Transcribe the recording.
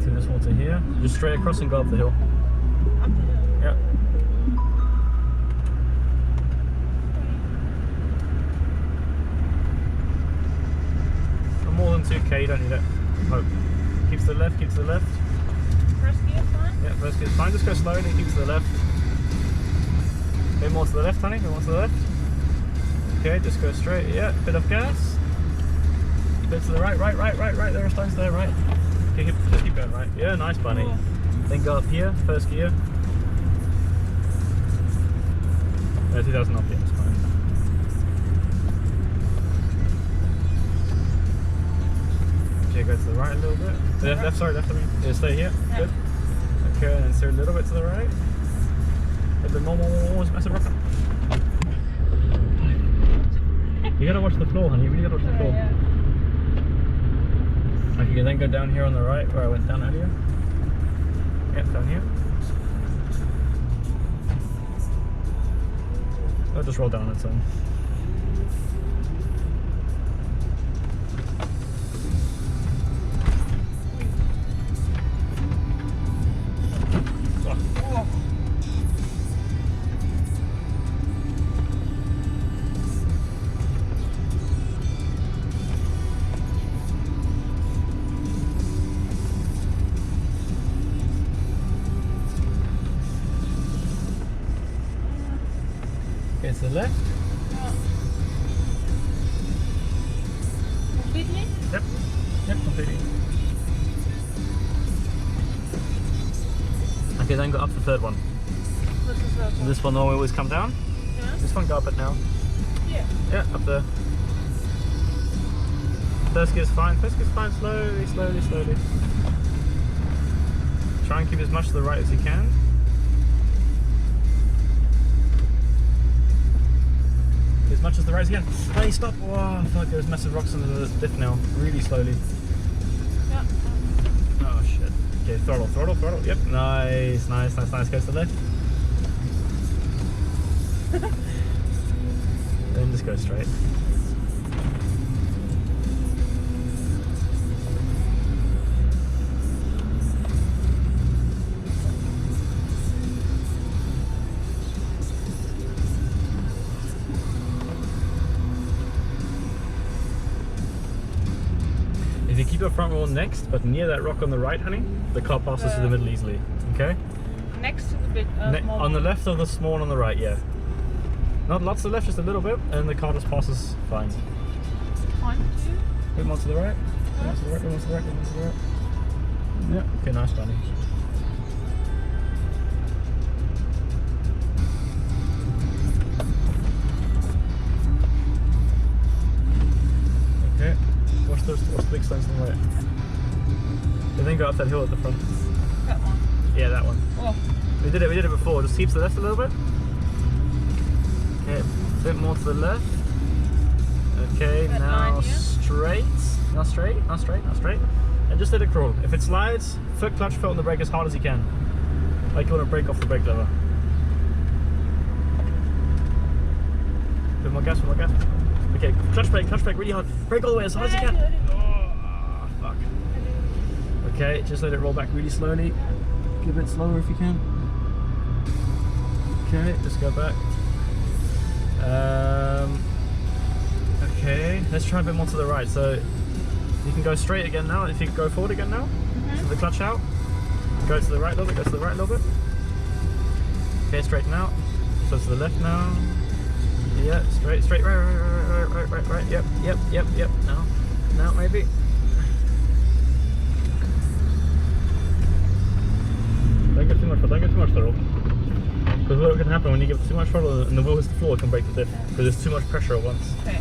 through this water here. Just straight across and go up the hill. Up the hill. Yeah. No more than 2k, you don't need it. Hope. Keeps to the left, keeps to the left. First gear fine? Yeah, first gear's fine. Just go slowly, keeps to the left. A bit more to the left, honey. A bit more to the left. Okay, just go straight. Yeah, bit of gas. Bit to the right. There are stones there, right? Okay, just keep going right. Yeah, nice, bunny. Cool. Then go up here, first gear. 2000 RPM is fine. Okay, go to the right a little bit. Left, I mean. Yeah, stay here. Yeah. Good. Okay, and then steer a little bit to the right. A bit more, massive rocker. You gotta watch the floor, honey. You really gotta watch the floor. Yeah. Okay, then go down here on the right where I went down earlier. Yeah, down here. I'll just roll down on its own. Okay, to the left. Completely? Yep. Yep, completely. Okay, then go up the third one. What's the third one? This one will always come down. Yeah? This one go up it now. Yeah. Yeah, up there. First gear's fine. First gear's fine. Slowly. Try and keep as much to the right as you can. As much as the right as you can. Hey, stop! Oh, I feel like there's massive rocks under the lift now. Really slowly. Yeah. Oh shit. Okay, throttle. Yep. Nice. Go to the left. Then just go straight. If you keep your front wheel next, but near that rock on the right, honey, the car passes through the middle easily. Okay? Next to the big small On the one. left of the small one on the right, yeah. Not lots to the left, just a little bit, and the car just passes fine. 1, 2. Bit more to the right. Bit more to the right. Yeah. Okay, nice, bunny. Okay. Watch the big stones on the right. And then go up that hill at the front. That one. Yeah, that one. Oh. We did it before. Just keep to the left a little bit. Okay, a bit more to the left. Okay, That now line here. straight. Now straight. And just let it crawl. If it slides, foot clutch, foot on the brake as hard as you can. Like you want to break off the brake lever. Bit more gas. Okay, clutch brake really hard. Brake all the way as hard as you can. Oh, fuck. Okay, just let it roll back really slowly. Give it slower if you can. Okay, just go back. Okay, let's try a bit more to the right. So you can go straight again now. If you go forward again now, so the clutch out. Go to the right a little bit. Okay, straighten out. So to the left now. Yeah, straight, right. Yep. Now maybe. Don't get too much throttle. Because what can happen when you give too much throttle and the wheel hits the floor, it can break the diff. Because there's too much pressure at once. Okay.